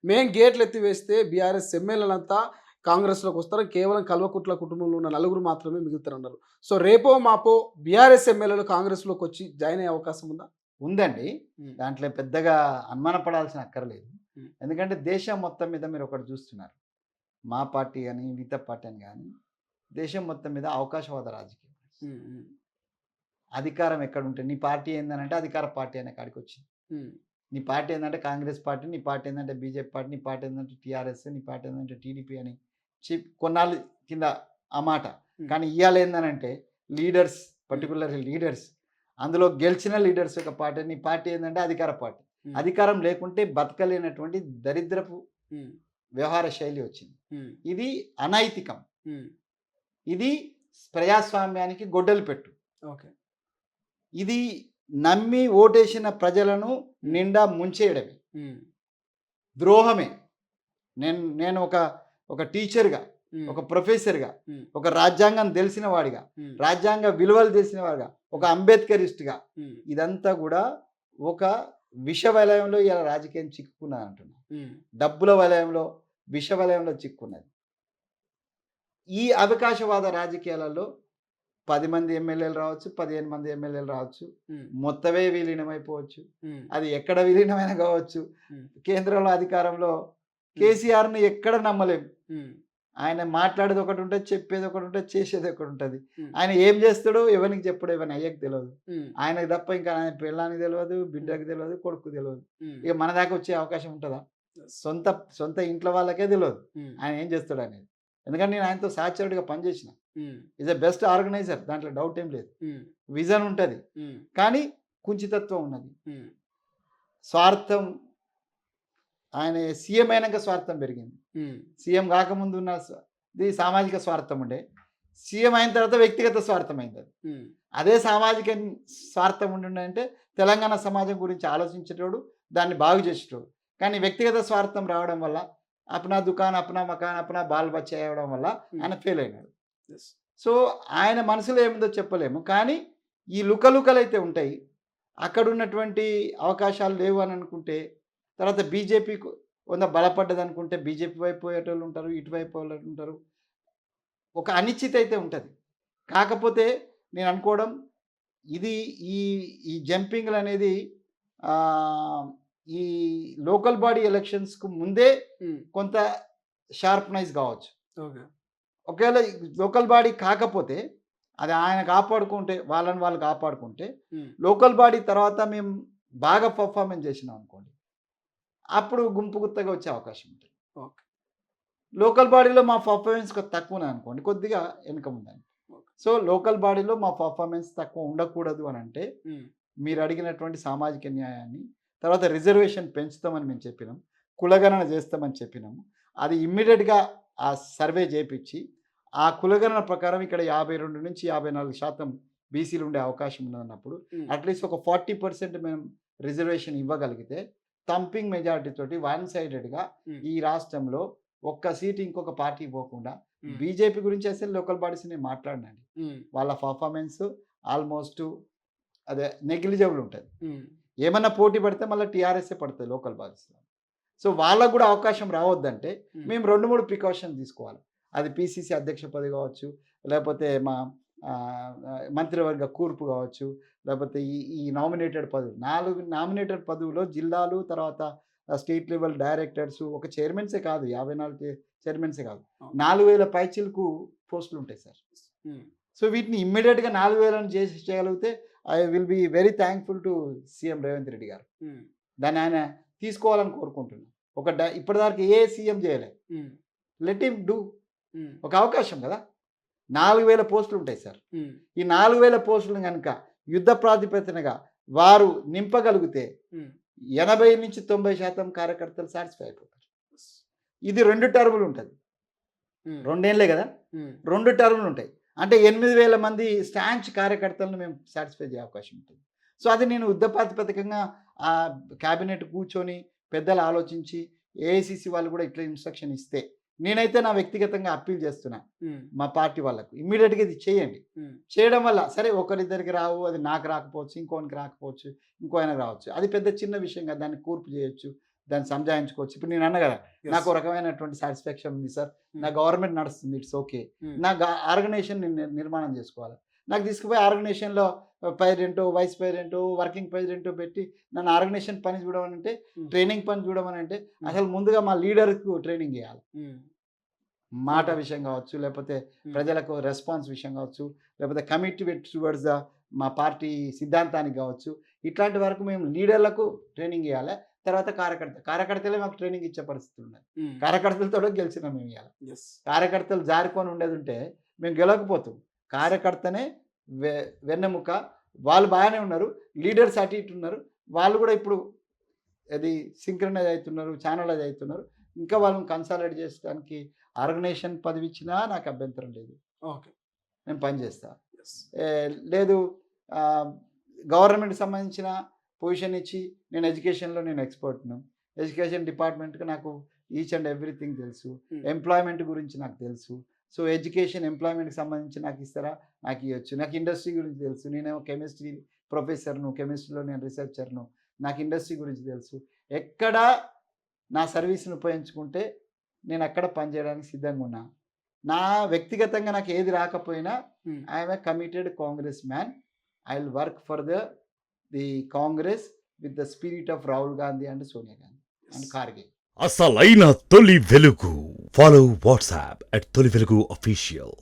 మేము గేట్లు ఎత్తివేస్తే బీఆర్ఎస్ ఎమ్మెల్యేలంతా కాంగ్రెస్‌లోకి వస్తారు. కేవలం కల్వకుట్ల కుటుంబంలో ఉన్న నలుగురు మాత్రమే మిగులుతారన్నారు. సో, రేపో మాపో బీఆర్ఎస్ ఎమ్మెల్యేలు కాంగ్రెస్‌లోకొచ్చి జాయిన్ అయ్యే అవకాశం ఉందా? ఉందండి. హ్మ్. దాంట్లో పెద్దగా అనుమానపడాల్సిన అక్కర్లేదు. హ్మ్. ఎందుకంటే దేశం మొత్తం మీద మీరొకటి చూస్తున్నారు. మా పార్టీ అని, మిగతా పార్టీ అని గాని, దేశం మొత్తం మీద అవకాశవాద రాజకీయం. హ్మ్. హ్మ్. అధికారం ఎక్కడుంటే నీ పార్టీ ఏందనంటే అధికార పార్టీ అనే కాడికొచ్చింది. హ్మ్. నీ పార్టీ ఏందంటే కాంగ్రెస్ పార్టీ, నీ పార్టీ ఏందంటే బీజేపీ పార్టీ, నీ పార్టీ ఏందంటే టీఆర్ఎస్, నీ పార్టీ ఏందంటే టీడీపీ అని కొన్నాళ్ళు కింద ఆ మాట. హ్మ్. కానీ ఇయ్యాల ఏందనంటే లీడర్స్, హ్మ్. పర్టిక్యులర్‌లీ లీడర్స్, అందులో గెలిచిన లీడర్స్ యొక్క పార్టీ, నీ పార్టీ ఏందంటే అధికార పార్టీ. హ్మ్. అధికారం లేకుంటే బతకలేనటువంటి దరిద్రపు హ్మ్. వ్యవహార శైలి వచ్చింది. హ్మ్. ఇది అనైతికం. హ్మ్. ఇది ప్రజాస్వామ్యానికి గొడ్డలి పెట్టు. ఓకే. ఇది నమ్మి ఓటేసిన ప్రజలను హ్మ్. నిండా ముంచేయడమే. హ్మ్. ద్రోహమే. నేను ఒక టీచర్‌గా, హ్మ్. ఒక ప్రొఫెసర్‌గా, హ్మ్. ఒక రాజ్యాంగం తెలిసిన వాడిగా, హ్మ్. రాజ్యాంగ విలువలు తెలిసిన వాడిగా, ఒక హ్మ్. అంబేద్కరిస్ట్‌గా హ్మ్. ఇదంతా గూడా ఒక విష వలయంలో ఇయాల రాజకీయం చిక్కుకున్నదంటున్నా. హ్మ్. డబ్బుల వలయంలో, విష వలయంలో చిక్కుకున్నది. ఈ అవకాశవాద రాజకీయాలలో 10 మంది ఎమ్మెల్యేలు రావచ్చు, 15 మంది ఎమ్మెల్యేలు రావచ్చు. హ్మ్. మొత్తమే విలీనమైపోవచ్చు. హ్మ్. అది ఎక్కడ విలీనమైనా కావచ్చు. హ్మ్. కేంద్రంలో అధికారంలో హ్మ్. కేసీఆర్‌ని ఎక్కడ నమ్మలేం. హ్మ్. ఆయన మాట్లాడేది ఒకటుంటది, చెప్పేది ఒకటుంటది, చేసేది ఒకటుంటది. హ్మ్. ఆయన ఏం చేస్తాడో ఎవనికి చెప్పడో ఎవని అయ్యకి తెలవదు. హ్మ్. ఆయనకు తప్ప ఇంకా ఆయన పెళ్ళానికి తెలవదు, హ్మ్. బిడ్డకి తెలవదు, కొడుకుకి తెలవదు. హ్మ్. ఇక మన దాకా వచ్చే అవకాశం ఉంటదా? యెస్. సొంత సొంత ఇంట్లో వాళ్ళకే తెలవదు. హ్మ్. ఆయన ఏం చేస్తాడనేది. ఎందుకంటే నేను ఆయనతో సహచరుడిగా పనిచేసిన. Hmm. Is a best organizer. దాంట్లో డౌట్ ఏం లేదు. హ్మ్. విజన్ ఉంటది. హ్మ్. కానీ కుంచితత్వం ఉన్నది. హ్మ్. స్వార్థం ఆయన సీఎం అయినంక స్వార్థం పెరిగింది. హ్మ్. సీఎం గాకముందు ఉన్న ది సామాజిక స్వార్థం ఉండే. సీఎం అయిన తర్వాత వ్యక్తిగత స్వార్థమైందది. హ్మ్. అదే సామాజిక స్వార్థం ఉండుండంటే తెలంగాణ సమాజం గురించి ఆలోచించేటోడు, దాన్ని బాగు చేసేటోడు. కానీ వ్యక్తిగత స్వార్థం రావడం వల్ల అప్నా దుకాన్, అప్నా మకాన్, అప్నా బాల్ బచ్చా అవ్వడం వల్ల హ్మ్. ఆయన ఫెయిల్ అయినాడు. యెస్. సో, ఆయన మనసులో ఏముందో చెప్పలేము. కానీ ఈ లుకలుకలైతే ఉంటాయి. అక్కడున్నటువంటి అవకాశాలు లేవు అని అనుకుంటే, తర్వాత బీజేపీకు బలపడ్డదనుకుంటే బీజేపీ వైపు పోయేటోళ్ళుంటారు. ఇటువైపు పోయేటోళ్ళుంటారు. ఒక అనిశ్చితి అయితే ఉంటది. కాకపోతే నేను అనుకోవడం ఇది ఈ ఈ జంపింగ్‌లనేది ఆహ్, ఈ లోకల్ బాడీ ఎలక్షన్స్‌కు ముందే హ్మ్. కొంత షార్పనైజ్ గావచ్చు. ఓకే. ఒకవేళ లోకల్ బాడీ కాకపోతే, అది ఆయన కాపాడుకుంటే, వాళ్ళని వాళ్ళు కాపాడుకుంటే, హ్మ్. లోకల్ బాడీ తర్వాత మేము బాగా పెర్ఫార్మన్స్ చేసినామనుకోండి, అప్పుడు గుంపు గుత్తగా వచ్చే అవకాశం ఉంటది. ఓకే. లోకల్ బాడీలో మా పెర్ఫార్మన్స్ తక్కువనే అనుకోండి, కొద్దిగా వెనక ముందని. ఓకే. సో, లోకల్ బాడీలో మా పెర్ఫార్మన్స్ తక్కువ ఉండకూడదు అనంటే, హ్మ్. మీరడిగినటువంటి సామాజిక న్యాయాన్ని, తర్వాత రిజర్వేషన్ పెంచుతామని మేము చెప్పినాం. కులగణన చేస్తామని చెప్పినాము. అది ఇమ్మీడియేట్‌గా ఆ సర్వే చేపిచ్చి, ఆ కులగణన ప్రకారం ఇక్కడ 52-54% బీసీలు ఉండే అవకాశం ఉన్నదన్నప్పుడు, హ్మ్. అట్‌లీస్ట్ ఒక 40% మేము రిజర్వేషన్ ఇవ్వగలిగితే, థంపింగ్ మెజారిటీ తోటి వన్ సైడెడ్‌గా హ్మ్. ఈ రాష్ట్రంలో ఒక్క సీటు ఇంకొక పార్టీకి పోకుండా, హ్మ్. బీజేపీ గురించి అసలు లోకల్ బాడీస్ నేను మాట్లాడనండి. హ్మ్. వాళ్ళ పెర్ఫార్మన్స్ ఆల్‌మోస్ట్ అదే నెగ్లిజిబుల్ ఉంటది. హ్మ్. ఏమన్నా పోటీ పడితే మళ్ళా టీఆర్ఎస్సే పడతది లోకల్ బాడీస్‌లో. సో, వాళ్ళకి గూడా అవకాశం రావద్దంటే, హ్మ్. మేము 2, 3 ప్రికాషన్ తీసుకోవాలి. అది పీసీసీ అధ్యక్ష పదవి కావచ్చు, లేపోతే మా మంత్రివర్గ కూర్పు కావచ్చు, లేపోతే ఈ ఈ నామినేటెడ్ పదవులు. 4 నామినేటెడ్ పదవులో జిల్లాలు, తర్వాత స్టేట్ లెవెల్ డైరెక్టర్సు, ఒక చైర్మన్సే కాదు. 54 చైర్మన్సే కాదు. అవును. 4000 పైచిలుకు పోస్టులుంటాయి సార్. హ్మ్. సో, వీటిని ఇమ్మీడియేట్‌గా 4000 చేయగలిగితే I will be very thankful to CM Revanth Reddy గారు. హ్మ్. దాన్ని ఆయన తీసుకోవాలని కోరుకుంటున్నా. ఇప్పటిదాకా ఏ సీఎం చేయలే. హ్మ్. Let him do. హ్మ్. ఒక అవకాశం గదా! 4000 పోస్టులుంటాయి సార్. హ్మ్. ఈ 4000 పోస్టులను గనుక యుద్ధ ప్రాతిపదికనగా వారు నింపగలిగితే హ్మ్. 80-90% కార్యకర్తలు సాటిస్ఫై అయిపోతారు. యెస్. ఇది 2 టర్ములుంటది. హ్మ్. 2 ఏళ్లే గదా! హ్మ్. 2 టర్ములుంటాయి. అంటే 8000 మంది స్టాంచ్ కార్యకర్తలను మేము సాటిస్ఫై జేయ అవకాశం ఉంటుంది. సో, అది నేను యుద్ధ ప్రాతిపదికంగా క్యాబినెట్ కూర్చొని పెద్దలు ఆలోచించి ఏఐసీసీ వాళ్ళు గూడా ఇట్లా ఇన్‌స్ట్రక్షన్ ఇస్తే, నేనైతే నా వ్యక్తిగతంగా అప్పీల్ చేస్తున్నా. హ్మ్. మా పార్టీ వాళ్ళకు. ఇమ్మీడియేట్‌గా ఇది చేయండి. హ్మ్. చేయడం వల్ల సరే ఒకరిద్దరికి రావు, అది నాకు రాకపోవచ్చు, ఇంకోనికి రాకపోవచ్చు, ఇంకో ఆయనకి రావచ్చు. అది పెద్ద చిన్న విషయం కాదు. దాన్ని కూర్పు చేయొచ్చు. దాన్ని సంజాయించుకోవచ్చు. ఇప్పుడు నేను అన్నా కదా, నాకు ఒక రకమైనటువంటి సాటిస్ఫాక్షన్ ఉంది సార్, నా గవర్నమెంట్ నడుస్తుంది, ఇట్స్ ఓకే. నా ఆర్గనైజేషన్ నేను నిర్మాణం చేసుకోవాలి. నాకు తీసుకుపోయి ఆర్గనైజేషన్లో president, vice president, working president పెట్టి నన్ను ఆర్గనైజేషన్ పని చూడమనంటే, ట్రైనింగ్ పని చూడమనంటే అసలు ముందుగా మా లీడర్కు ట్రైనింగ్ ఇవ్వాలి. మాట విషయం కావచ్చు, లేకపోతే ప్రజలకు రెస్పాన్స్ విషయం కావచ్చు, లేకపోతే కమిట్మెంట్ టువర్డ్స్ ద మా పార్టీ సిద్ధాంతానికి కావచ్చు, ఇట్లాంటి వరకు మేము లీడర్లకు ట్రైనింగ్ ఇవ్వాలి. తర్వాత కార్యకర్తలే మాకు ట్రైనింగ్ ఇచ్చే పరిస్థితులు ఉన్నాయి. కార్యకర్తలతో గెలిచినాం మేము ఇవాళ. కార్యకర్తలు జారుకొని ఉండేది ఉంటే మేము గెలవకపోతాం. కార్యకర్తనే వెన్నెముక. వాళ్ళు బాగానే ఉన్నారు, లీడర్స్ అటు ఇటు ఉన్నారు, వాళ్ళు కూడా ఇప్పుడు అది సింక్రనైజ్ అవుతున్నారు, ఛానలైజ్ అవుతున్నారు. ఇంకా వాళ్ళని కన్సాలిడేట్ చేయడానికి ఆర్గనైజేషన్ పదవి ఇచ్చినా నాకు అభ్యంతరం లేదు. ఓకే, నేను పని చేస్తా. లేదు గవర్నమెంట్కి సంబంధించిన పొజిషన్ ఇచ్చి నేను ఎడ్యుకేషన్లో నేను ఎక్స్పర్ట్ను, ఎడ్యుకేషన్ డిపార్ట్మెంట్కి నాకు ఈచ్ అండ్ ఎవ్రీథింగ్ తెలుసు, ఎంప్లాయ్మెంట్ గురించి నాకు తెలుసు. సో ఎడ్యుకేషన్ ఎంప్లాయ్మెంట్కి సంబంధించి నాకు ఇస్తారా, నాకు ఇవ్వచ్చు. నాకు ఇండస్ట్రీ గురించి తెలుసు, నేనేమో కెమిస్ట్రీ ప్రొఫెసర్ను, కెమిస్ట్రీలో నేను రీసెర్చర్ను, నాకు ఇండస్ట్రీ గురించి తెలుసు. ఎక్కడ నా సర్వీస్ని ఉపయోగించుకుంటే నేను అక్కడ పనిచేయడానికి సిద్ధంగా ఉన్నా. నా వ్యక్తిగతంగా నాకు ఏది రాకపోయినా I'm a committed Congress man. I will work for the Congress with the spirit of Rahul Gandhi and Sonia Gandhi and Kharge. అసలైన తొలి వెలుగు. ఫాలో వాట్సాప్ @తొలి వెలుగు అఫీషియల్.